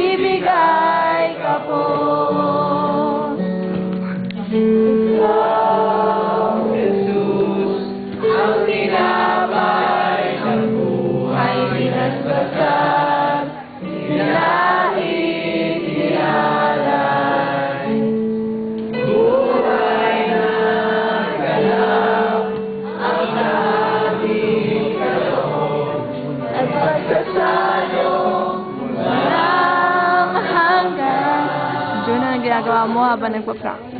ibigay ka po. Ikaw, Jesus, ang tinapay ng buhay binasbasan, nilait, nialay. Buhay na ganap ang aming kaloob at pagkasalo walang hanggan. Diyon na ang ginagawa mo habang nagpa-practice.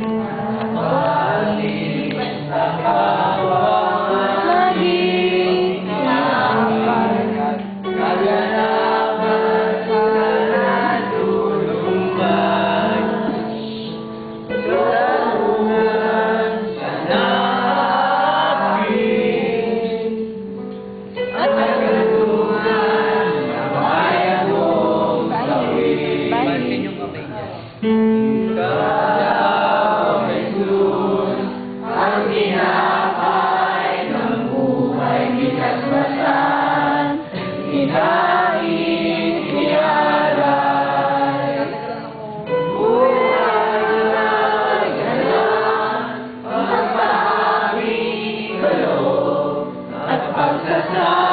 Balik sa bawat laging tinapay, kaganapan sa natulungan, tulungan sa natin, at kaganduhan na kaya mong gawin. Ikaw, Jesus, ang tinapay ng buhay binasbasan, nilait, nialay. Buhay na ganap ang aming kaloob at pagsasama.